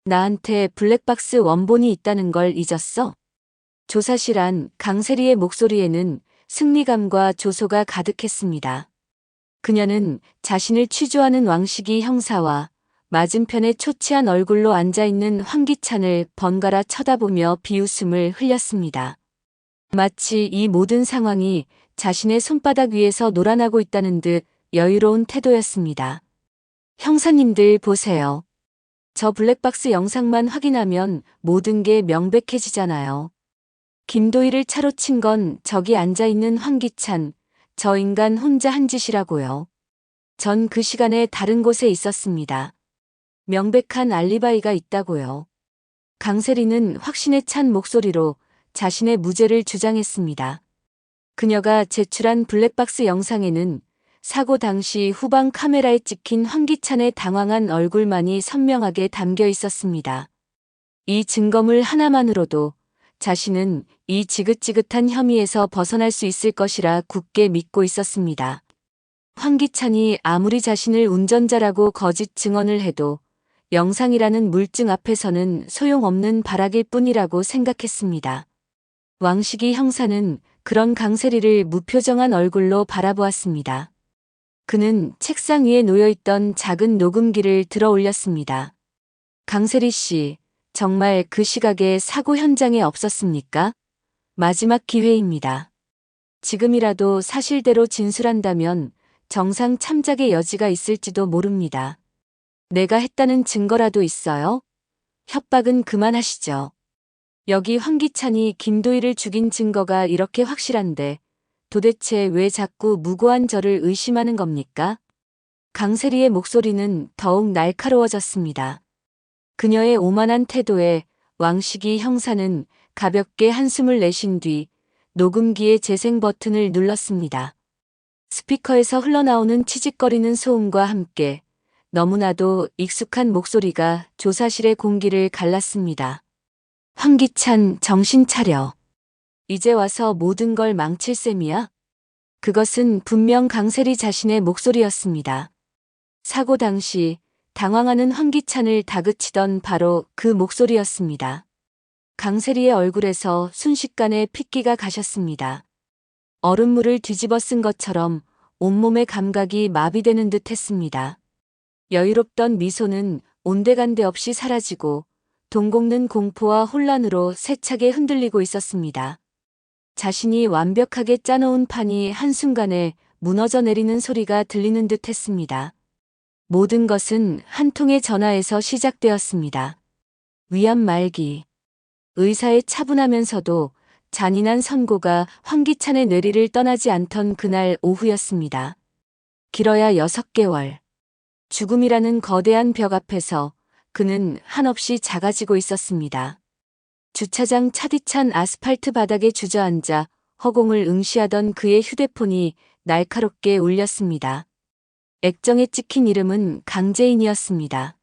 나한테 블랙박스 원본이 있다는 걸 잊었어? 조사실한 강세리의 목소리에는 승리감과 조소가 가득했습니다. 그녀는 자신을 취조하는 왕식이 형사와 맞은편에 초췌한 얼굴로 앉아있는 황기찬을 번갈아 쳐다보며 비웃음을 흘렸습니다. 마치 이 모든 상황이 자신의 손바닥 위에서 놀아나고 있다는 듯 여유로운 태도였습니다. 형사님들 보세요. 저 블랙박스 영상만 확인하면 모든 게 명백해지잖아요. 김도희를 차로 친 건 저기 앉아있는 황기찬, 저 인간 혼자 한 짓이라고요. 전 그 시간에 다른 곳에 있었습니다. 명백한 알리바이가 있다고요. 강세리는 확신에 찬 목소리로 자신의 무죄를 주장했습니다. 그녀가 제출한 블랙박스 영상에는 사고 당시 후방 카메라에 찍힌 황기찬의 당황한 얼굴만이 선명하게 담겨 있었습니다. 이 증거물 하나만으로도 자신은 이 지긋지긋한 혐의에서 벗어날 수 있을 것이라 굳게 믿고 있었습니다. 황기찬이 아무리 자신을 운전자라고 거짓 증언을 해도 영상이라는 물증 앞에서는 소용없는 발악일 뿐이라고 생각했습니다. 왕식이 형사는 그런 강세리를 무표정한 얼굴로 바라보았습니다. 그는 책상 위에 놓여있던 작은 녹음기를 들어 올렸습니다. 강세리 씨, 정말 그 시각에 사고 현장에 없었습니까? 마지막 기회입니다. 지금이라도 사실대로 진술한다면 정상 참작의 여지가 있을지도 모릅니다. 내가 했다는 증거라도 있어요? 협박은 그만하시죠. 여기 황기찬이 김도희를 죽인 증거가 이렇게 확실한데 도대체 왜 자꾸 무고한 저를 의심하는 겁니까? 강세리의 목소리는 더욱 날카로워졌습니다. 그녀의 오만한 태도에 왕식이 형사는 가볍게 한숨을 내쉰 뒤 녹음기의 재생 버튼을 눌렀습니다. 스피커에서 흘러나오는 치직거리는 소음과 함께 너무나도 익숙한 목소리가 조사실의 공기를 갈랐습니다. 황기찬, 정신 차려. 이제 와서 모든 걸 망칠 셈이야? 그것은 분명 강세리 자신의 목소리였습니다. 사고 당시 당황하는 황기찬을 다그치던 바로 그 목소리였습니다. 강세리의 얼굴에서 순식간에 핏기가 가셨습니다. 얼음물을 뒤집어 쓴 것처럼 온몸의 감각이 마비되는 듯 했습니다. 여유롭던 미소는 온데간데 없이 사라지고 동공는 공포와 혼란으로 세차게 흔들리고 있었습니다. 자신이 완벽하게 짜놓은 판이 한순간에 무너져 내리는 소리가 들리는 듯 했습니다. 모든 것은 한 통의 전화에서 시작되었습니다. 위암 말기. 의사의 차분하면서도 잔인한 선고가 황기찬의 뇌리를 떠나지 않던 그날 오후였습니다. 길어야 6개월. 죽음이라는 거대한 벽 앞에서 그는 한없이 작아지고 있었습니다. 주차장 차디찬 아스팔트 바닥에 주저앉아 허공을 응시하던 그의 휴대폰이 날카롭게 울렸습니다. 액정에 찍힌 이름은 강재인이었습니다.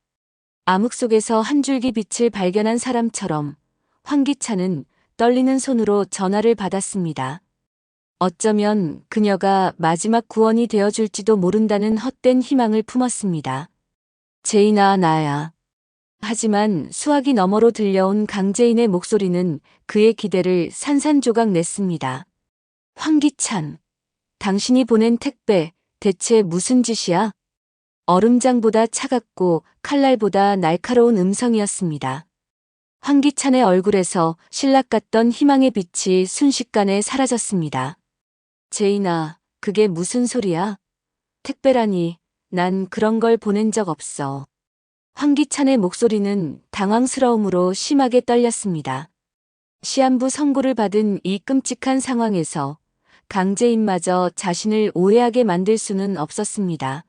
암흑 속에서 한 줄기 빛을 발견한 사람처럼 황기찬은 떨리는 손으로 전화를 받았습니다. 어쩌면 그녀가 마지막 구원이 되어줄지도 모른다는 헛된 희망을 품었습니다. 제인아, 나야. 하지만 수화기 너머로 들려온 강재인의 목소리는 그의 기대를 산산조각 냈습니다. 황기찬, 당신이 보낸 택배 대체 무슨 짓이야? 얼음장보다 차갑고 칼날보다 날카로운 음성이었습니다. 황기찬의 얼굴에서 신락 같던 희망의 빛이 순식간에 사라졌습니다. 제인아, 그게 무슨 소리야? 택배라니, 난 그런 걸 보낸 적 없어. 황기찬의 목소리는 당황스러움으로 심하게 떨렸습니다. 시한부 선고를 받은 이 끔찍한 상황에서 강재인마저 자신을 오해하게 만들 수는 없었습니다.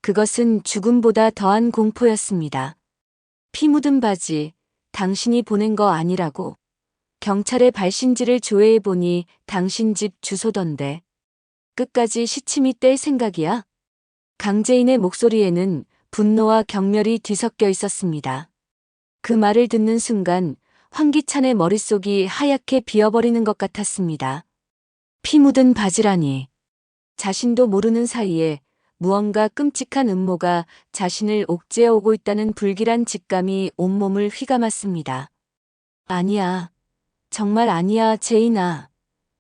그것은 죽음보다 더한 공포였습니다. 피 묻은 바지, 당신이 보낸 거 아니라고. 경찰의 발신지를 조회해보니 당신 집 주소던데. 끝까지 시침이 뗄 생각이야? 강재인의 목소리에는 분노와 경멸이 뒤섞여 있었습니다. 그 말을 듣는 순간 황기찬의 머릿속이 하얗게 비어버리는 것 같았습니다. 피 묻은 바지라니. 자신도 모르는 사이에 무언가 끔찍한 음모가 자신을 옥죄어 오고 있다는 불길한 직감이 온몸을 휘감았습니다. 아니야. 정말 아니야, 제인아.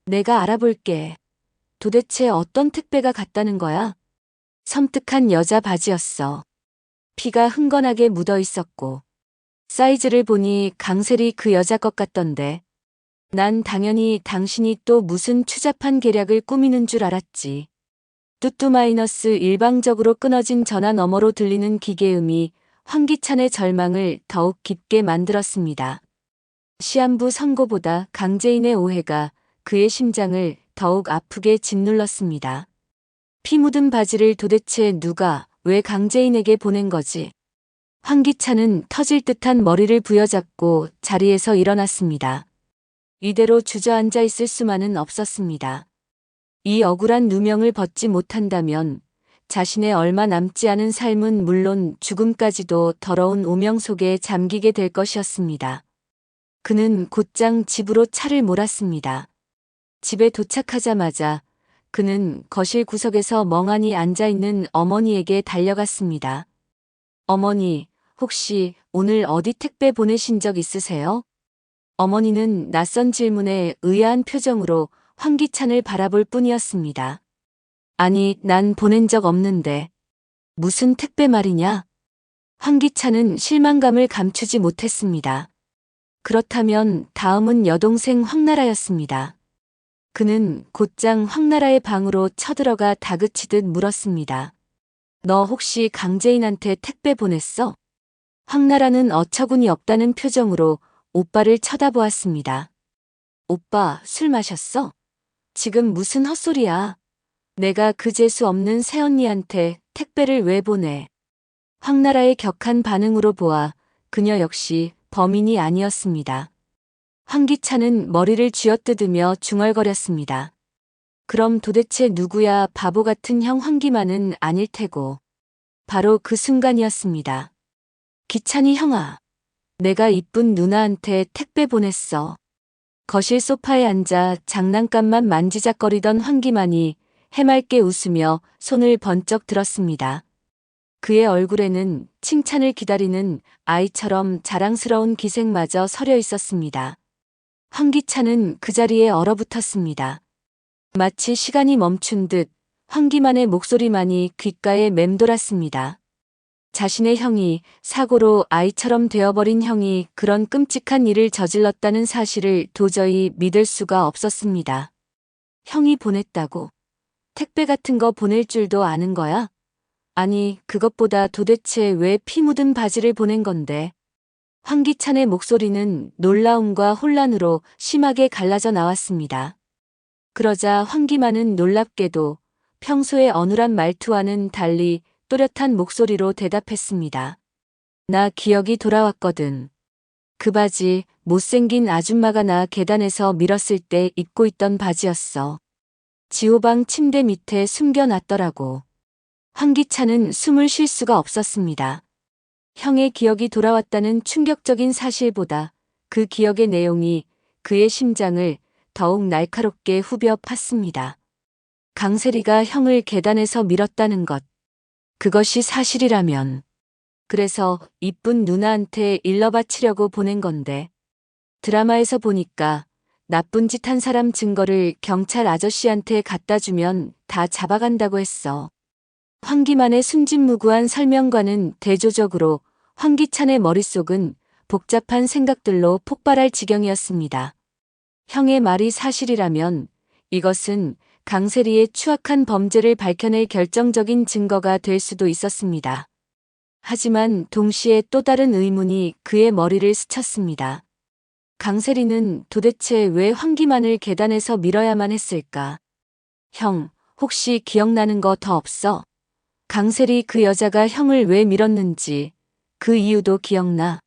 내가 알아볼게. 도대체 어떤 택배가 갔다는 거야? 섬뜩한 여자 바지였어. 피가 흥건하게 묻어 있었고, 사이즈를 보니 강셀이 그 여자 것 같던데. 난 당연히 당신이 또 무슨 추잡한 계략을 꾸미는 줄 알았지. 뚜뚜 일방적으로 끊어진 전화 너머로 들리는 기계음이 황기찬의 절망을 더욱 깊게 만들었습니다. 시한부 선고보다 강재인의 오해가 그의 심장을 더욱 아프게 짓눌렀습니다. 피 묻은 바지를 도대체 누가, 왜 강재인에게 보낸 거지? 황기찬은 터질 듯한 머리를 부여잡고 자리에서 일어났습니다. 이대로 주저앉아 있을 수만은 없었습니다. 이 억울한 누명을 벗지 못한다면 자신의 얼마 남지 않은 삶은 물론 죽음까지도 더러운 오명 속에 잠기게 될 것이었습니다. 그는 곧장 집으로 차를 몰았습니다. 집에 도착하자마자 그는 거실 구석에서 멍하니 앉아있는 어머니에게 달려갔습니다. 어머니, 혹시 오늘 어디 택배 보내신 적 있으세요? 어머니는 낯선 질문에 의아한 표정으로 황기찬을 바라볼 뿐이었습니다. 아니, 난 보낸 적 없는데. 무슨 택배 말이냐? 황기찬은 실망감을 감추지 못했습니다. 그렇다면 다음은 여동생 황나라였습니다. 그는 곧장 황나라의 방으로 쳐들어가 다그치듯 물었습니다. 너 혹시 강재인한테 택배 보냈어? 황나라는 어처구니 없다는 표정으로 오빠를 쳐다보았습니다. 오빠, 술 마셨어? 지금 무슨 헛소리야? 내가 그 재수 없는 새언니한테 택배를 왜 보내? 황나라의 격한 반응으로 보아 그녀 역시 범인이 아니었습니다. 황기찬은 머리를 쥐어뜯으며 중얼거렸습니다. 그럼 도대체 누구야? 바보 같은 형 황기만은 아닐 테고. 바로 그 순간이었습니다. 기찬이 형아. 내가 이쁜 누나한테 택배 보냈어. 거실 소파에 앉아 장난감만 만지작거리던 황기만이 해맑게 웃으며 손을 번쩍 들었습니다. 그의 얼굴에는 칭찬을 기다리는 아이처럼 자랑스러운 기색마저 서려 있었습니다. 황기찬은 그 자리에 얼어붙었습니다. 마치 시간이 멈춘 듯 황기만의 목소리만이 귓가에 맴돌았습니다. 자신의 형이 사고로 아이처럼 되어버린 형이 그런 끔찍한 일을 저질렀다는 사실을 도저히 믿을 수가 없었습니다. 형이 보냈다고? 택배 같은 거 보낼 줄도 아는 거야? 아니, 그것보다 도대체 왜 피 묻은 바지를 보낸 건데? 황기찬의 목소리는 놀라움과 혼란으로 심하게 갈라져 나왔습니다. 그러자 황기만은 놀랍게도 평소의 어눌한 말투와는 달리 또렷한 목소리로 대답했습니다. 나 기억이 돌아왔거든. 그 바지 못생긴 아줌마가 나 계단에서 밀었을 때 입고 있던 바지였어. 지호방 침대 밑에 숨겨놨더라고. 황기찬은 숨을 쉴 수가 없었습니다. 형의 기억이 돌아왔다는 충격적인 사실보다 그 기억의 내용이 그의 심장을 더욱 날카롭게 후벼 팠습니다. 강세리가 형을 계단에서 밀었다는 것. 그것이 사실이라면. 그래서 이쁜 누나한테 일러 바치려고 보낸 건데. 드라마에서 보니까 나쁜 짓 한 사람 증거를 경찰 아저씨한테 갖다 주면 다 잡아간다고 했어. 황기만의 순진무구한 설명과는 대조적으로 황기찬의 머릿속은 복잡한 생각들로 폭발할 지경이었습니다. 형의 말이 사실이라면 이것은 강세리의 추악한 범죄를 밝혀낼 결정적인 증거가 될 수도 있었습니다. 하지만 동시에 또 다른 의문이 그의 머리를 스쳤습니다. 강세리는 도대체 왜 황기만을 계단에서 밀어야만 했을까? 형, 혹시 기억나는 거 더 없어? 강세리 그 여자가 형을 왜 밀었는지 그 이유도 기억나?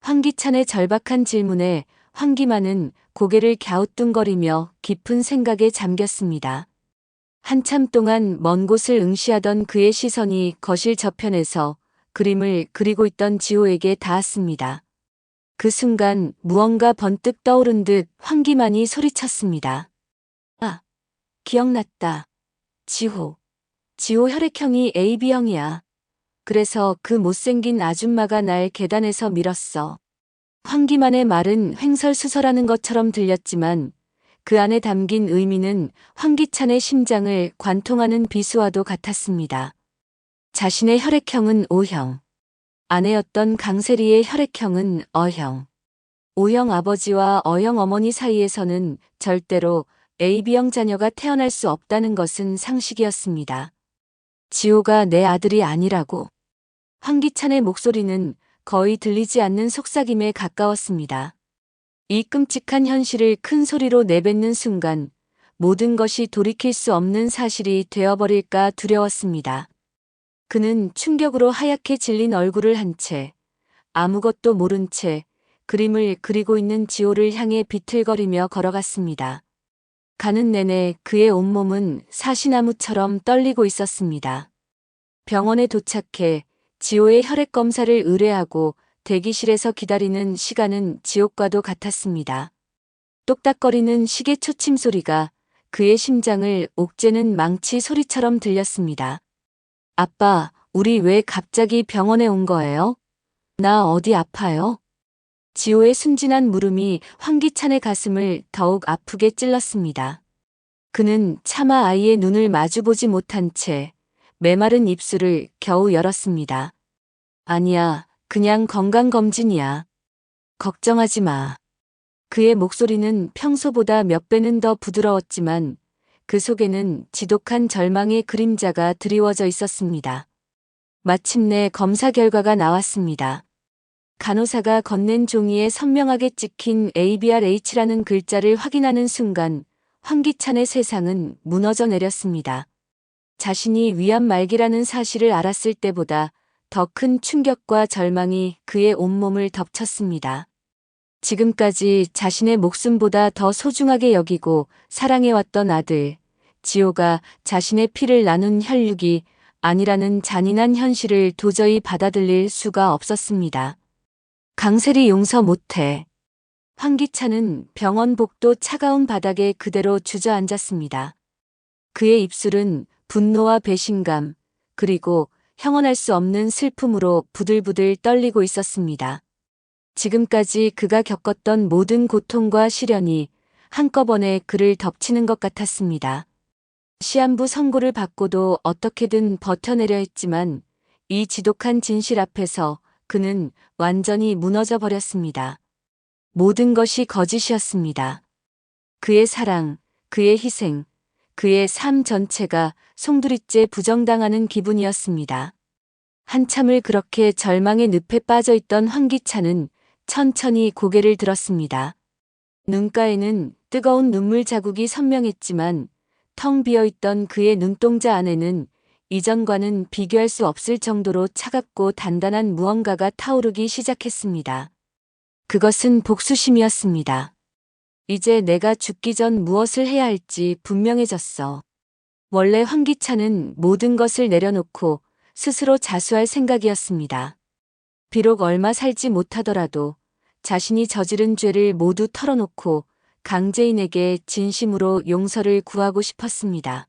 황기찬의 절박한 질문에 황기만은 고개를 갸우뚱거리며 깊은 생각에 잠겼습니다. 한참 동안 먼 곳을 응시하던 그의 시선이 거실 저편에서 그림을 그리고 있던 지호에게 닿았습니다. 그 순간 무언가 번뜩 떠오른 듯 황기만이 소리쳤습니다. 아, 기억났다. 지호. 지호 혈액형이 AB형이야. 그래서 그 못생긴 아줌마가 날 계단에서 밀었어. 황기만의 말은 횡설수설하는 것처럼 들렸지만 그 안에 담긴 의미는 황기찬의 심장을 관통하는 비수와도 같았습니다. 자신의 혈액형은 O형. 아내였던 강세리의 혈액형은 O형. O형 아버지와 O형 어머니 사이에서는 절대로 AB형 자녀가 태어날 수 없다는 것은 상식이었습니다. 지호가 내 아들이 아니라고. 황기찬의 목소리는 거의 들리지 않는 속삭임에 가까웠습니다. 이 끔찍한 현실을 큰 소리로 내뱉는 순간 모든 것이 돌이킬 수 없는 사실이 되어버릴까 두려웠습니다. 그는 충격으로 하얗게 질린 얼굴을 한 채 아무것도 모른 채 그림을 그리고 있는 지호를 향해 비틀거리며 걸어갔습니다. 가는 내내 그의 온몸은 사시나무처럼 떨리고 있었습니다. 병원에 도착해 지호의 혈액 검사를 의뢰하고 대기실에서 기다리는 시간은 지옥과도 같았습니다. 똑딱거리는 시계 초침 소리가 그의 심장을 옥죄는 망치 소리처럼 들렸습니다. 아빠, 우리 왜 갑자기 병원에 온 거예요? 나 어디 아파요? 지호의 순진한 물음이 황기찬의 가슴을 더욱 아프게 찔렀습니다. 그는 차마 아이의 눈을 마주보지 못한 채 메마른 입술을 겨우 열었습니다. 아니야, 그냥 건강검진이야. 걱정하지 마. 그의 목소리는 평소보다 몇 배는 더 부드러웠지만 그 속에는 지독한 절망의 그림자가 드리워져 있었습니다. 마침내 검사 결과가 나왔습니다. 간호사가 건넨 종이에 선명하게 찍힌 ABRH라는 글자를 확인하는 순간 황기찬의 세상은 무너져 내렸습니다. 자신이 위암 말기라는 사실을 알았을 때보다 더 큰 충격과 절망이 그의 온몸을 덮쳤습니다. 지금까지 자신의 목숨보다 더 소중하게 여기고 사랑해왔던 아들, 지호가 자신의 피를 나눈 혈육이 아니라는 잔인한 현실을 도저히 받아들일 수가 없었습니다. 강세리 용서 못해. 황기찬은 병원 복도 차가운 바닥에 그대로 주저앉았습니다. 그의 입술은 분노와 배신감, 그리고 형언할 수 없는 슬픔으로 부들부들 떨리고 있었습니다. 지금까지 그가 겪었던 모든 고통과 시련이 한꺼번에 그를 덮치는 것 같았습니다. 시한부 선고를 받고도 어떻게든 버텨내려 했지만 이 지독한 진실 앞에서 그는 완전히 무너져 버렸습니다. 모든 것이 거짓이었습니다. 그의 사랑, 그의 희생, 그의 삶 전체가 송두리째 부정당하는 기분이었습니다. 한참을 그렇게 절망의 늪에 빠져 있던 황기찬은 천천히 고개를 들었습니다. 눈가에는 뜨거운 눈물 자국이 선명했지만 텅 비어있던 그의 눈동자 안에는 이전과는 비교할 수 없을 정도로 차갑고 단단한 무언가가 타오르기 시작했습니다. 그것은 복수심이었습니다. 이제 내가 죽기 전 무엇을 해야 할지 분명해졌어. 원래 황기찬은 모든 것을 내려놓고 스스로 자수할 생각이었습니다. 비록 얼마 살지 못하더라도 자신이 저지른 죄를 모두 털어놓고 강재인에게 진심으로 용서를 구하고 싶었습니다.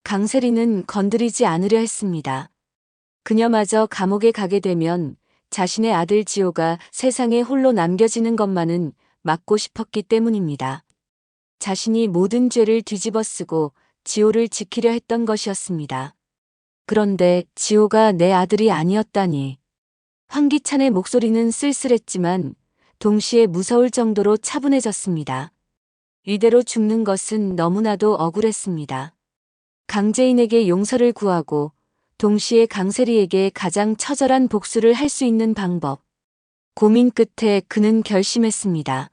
강세리는 건드리지 않으려 했습니다. 그녀마저 감옥에 가게 되면 자신의 아들 지호가 세상에 홀로 남겨지는 것만은 막고 싶었기 때문입니다. 자신이 모든 죄를 뒤집어쓰고 지호를 지키려 했던 것이었습니다. 그런데 지호가 내 아들이 아니었다니. 황기찬의 목소리는 쓸쓸했지만 동시에 무서울 정도로 차분해졌습니다. 이대로 죽는 것은 너무나도 억울했습니다. 강재인에게 용서를 구하고 동시에 강세리에게 가장 처절한 복수를 할 수 있는 방법. 고민 끝에 그는 결심했습니다.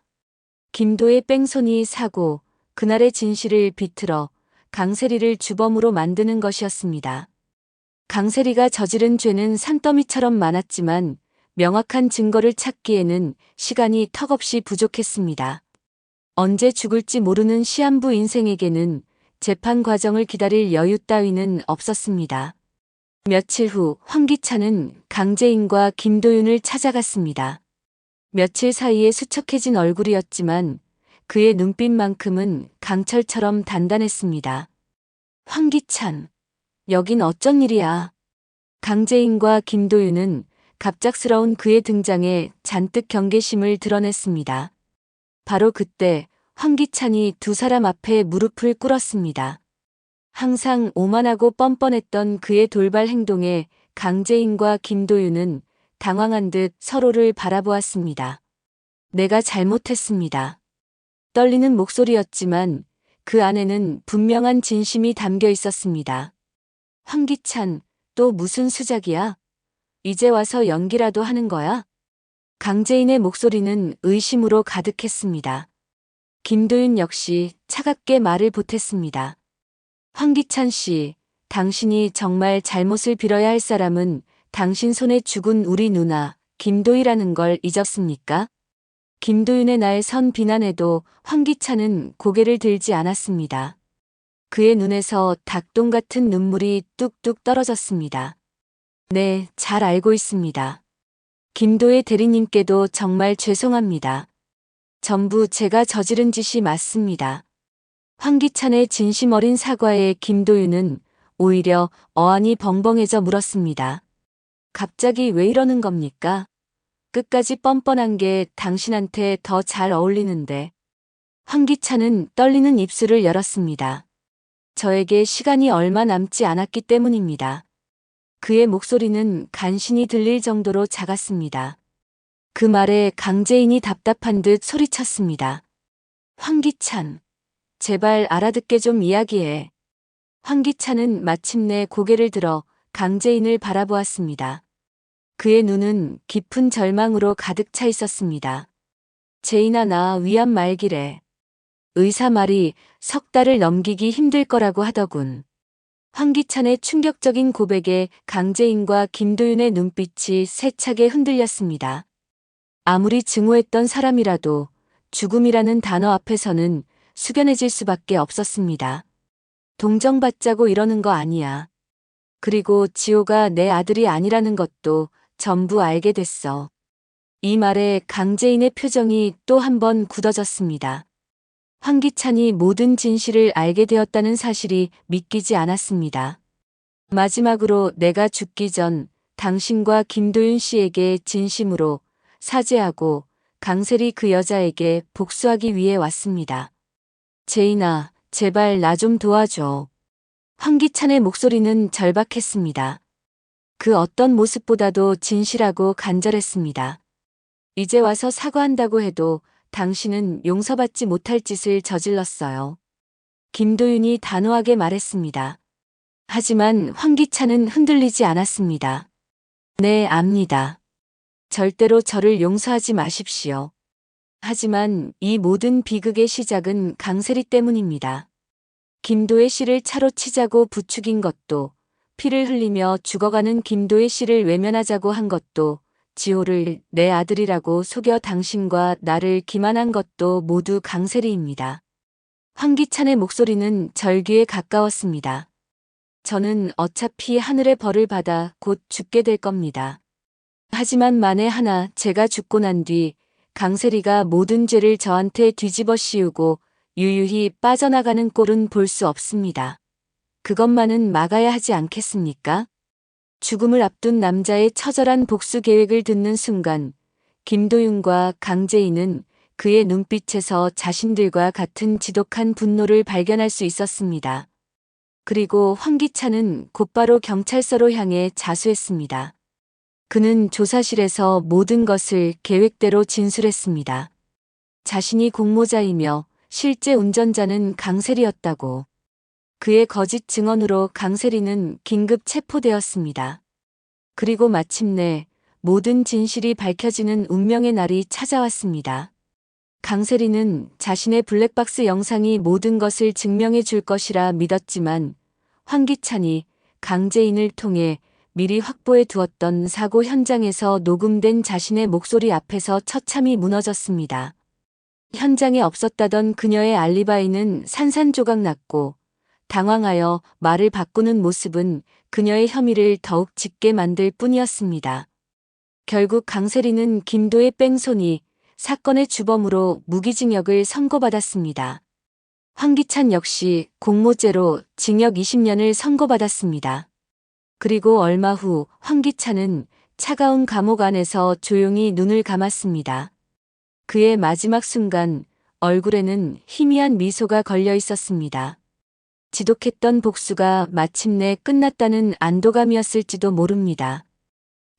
김도의 뺑소니 사고, 그날의 진실을 비틀어 강세리를 주범으로 만드는 것이었습니다. 강세리가 저지른 죄는 산더미처럼 많았지만 명확한 증거를 찾기에는 시간이 턱없이 부족했습니다. 언제 죽을지 모르는 시한부 인생에게는 재판 과정을 기다릴 여유 따위는 없었습니다. 며칠 후 황기찬은 강재인과 김도윤을 찾아갔습니다. 며칠 사이에 수척해진 얼굴이었지만 그의 눈빛만큼은 강철처럼 단단했습니다. 황기찬, 여긴 어쩐 일이야. 강재인과 김도윤은 갑작스러운 그의 등장에 잔뜩 경계심을 드러냈습니다. 바로 그때 황기찬이 두 사람 앞에 무릎을 꿇었습니다. 항상 오만하고 뻔뻔했던 그의 돌발 행동에 강재인과 김도윤은 당황한 듯 서로를 바라보았습니다. 내가 잘못했습니다. 떨리는 목소리였지만 그 안에는 분명한 진심이 담겨 있었습니다. 황기찬, 또 무슨 수작이야? 이제 와서 연기라도 하는 거야? 강재인의 목소리는 의심으로 가득했습니다. 김도윤 역시 차갑게 말을 보탰습니다. 황기찬 씨, 당신이 정말 잘못을 빌어야 할 사람은 당신 손에 죽은 우리 누나, 김도희라는 걸 잊었습니까? 김도윤의 날 선 비난에도 황기찬은 고개를 들지 않았습니다. 그의 눈에서 닭똥 같은 눈물이 뚝뚝 떨어졌습니다. 네, 잘 알고 있습니다. 김도혜 대리님께도 정말 죄송합니다. 전부 제가 저지른 짓이 맞습니다. 황기찬의 진심 어린 사과에 김도윤은 오히려 어안이 벙벙해져 물었습니다. 갑자기 왜 이러는 겁니까? 끝까지 뻔뻔한 게 당신한테 더 잘 어울리는데. 황기찬은 떨리는 입술을 열었습니다. 저에게 시간이 얼마 남지 않았기 때문입니다. 그의 목소리는 간신히 들릴 정도로 작았습니다. 그 말에 강재인이 답답한 듯 소리쳤습니다. 황기찬, 제발 알아듣게 좀 이야기해. 황기찬은 마침내 고개를 들어 강재인을 바라보았습니다. 그의 눈은 깊은 절망으로 가득 차 있었습니다. 재인아, 나 위암 말기래. 의사 말이 석 달을 넘기기 힘들 거라고 하더군. 황기찬의 충격적인 고백에 강재인과 김도윤의 눈빛이 세차게 흔들렸습니다. 아무리 증오했던 사람이라도 죽음이라는 단어 앞에서는 숙연해질 수밖에 없었습니다. 동정받자고 이러는 거 아니야. 그리고 지호가 내 아들이 아니라는 것도 전부 알게 됐어. 이 말에 강재인의 표정이 또 한 번 굳어졌습니다. 황기찬이 모든 진실을 알게 되었다는 사실이 믿기지 않았습니다. 마지막으로 내가 죽기 전 당신과 김도윤 씨에게 진심으로 사죄하고 강세리 그 여자에게 복수하기 위해 왔습니다. 재인아, 제발 나 좀 도와줘. 황기찬의 목소리는 절박했습니다. 그 어떤 모습보다도 진실하고 간절했습니다. 이제 와서 사과한다고 해도 당신은 용서받지 못할 짓을 저질렀어요. 김도윤이 단호하게 말했습니다. 하지만 황기찬은 흔들리지 않았습니다. 네, 압니다. 절대로 저를 용서하지 마십시오. 하지만 이 모든 비극의 시작은 강세리 때문입니다. 김도혜 씨를 차로 치자고 부추긴 것도, 피를 흘리며 죽어가는 김도혜 씨를 외면하자고 한 것도, 지호를 내 아들이라고 속여 당신과 나를 기만한 것도 모두 강세리입니다. 황기찬의 목소리는 절규에 가까웠습니다. 저는 어차피 하늘의 벌을 받아 곧 죽게 될 겁니다. 하지만 만에 하나 제가 죽고 난 뒤 강세리가 모든 죄를 저한테 뒤집어 씌우고 유유히 빠져나가는 꼴은 볼 수 없습니다. 그것만은 막아야 하지 않겠습니까? 죽음을 앞둔 남자의 처절한 복수 계획을 듣는 순간 김도윤과 강재인은 그의 눈빛에서 자신들과 같은 지독한 분노를 발견할 수 있었습니다. 그리고 황기찬은 곧바로 경찰서로 향해 자수했습니다. 그는 조사실에서 모든 것을 계획대로 진술했습니다. 자신이 공모자이며 실제 운전자는 강세리였다고. 그의 거짓 증언으로 강세리는 긴급 체포되었습니다. 그리고 마침내 모든 진실이 밝혀지는 운명의 날이 찾아왔습니다. 강세리는 자신의 블랙박스 영상이 모든 것을 증명해 줄 것이라 믿었지만 황기찬이 강재인을 통해 미리 확보해 두었던 사고 현장에서 녹음된 자신의 목소리 앞에서 처참히 무너졌습니다. 현장에 없었다던 그녀의 알리바이는 산산조각 났고 당황하여 말을 바꾸는 모습은 그녀의 혐의를 더욱 짙게 만들 뿐이었습니다. 결국 강세리는 김도의 뺑소니 사건의 주범으로 무기징역을 선고받았습니다. 황기찬 역시 공모죄로 징역 20년을 선고받았습니다. 그리고 얼마 후 황기찬은 차가운 감옥 안에서 조용히 눈을 감았습니다. 그의 마지막 순간 얼굴에는 희미한 미소가 걸려 있었습니다. 지독했던 복수가 마침내 끝났다는 안도감이었을지도 모릅니다.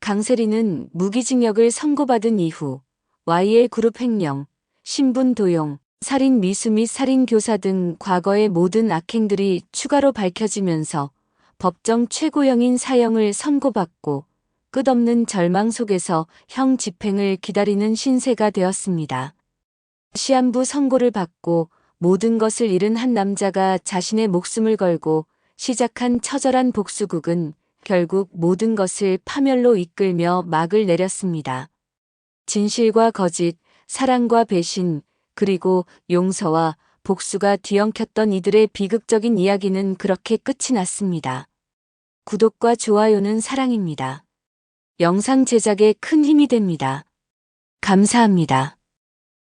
강세리는 무기징역을 선고받은 이후 YL 그룹 횡령, 신분 도용, 살인 미수 및 살인 교사 등 과거의 모든 악행들이 추가로 밝혀지면서 법정 최고형인 사형을 선고받고 끝없는 절망 속에서 형 집행을 기다리는 신세가 되었습니다. 시한부 선고를 받고 모든 것을 잃은 한 남자가 자신의 목숨을 걸고 시작한 처절한 복수극은 결국 모든 것을 파멸로 이끌며 막을 내렸습니다. 진실과 거짓, 사랑과 배신, 그리고 용서와 복수가 뒤엉켰던 이들의 비극적인 이야기는 그렇게 끝이 났습니다. 구독과 좋아요는 사랑입니다. 영상 제작에 큰 힘이 됩니다. 감사합니다.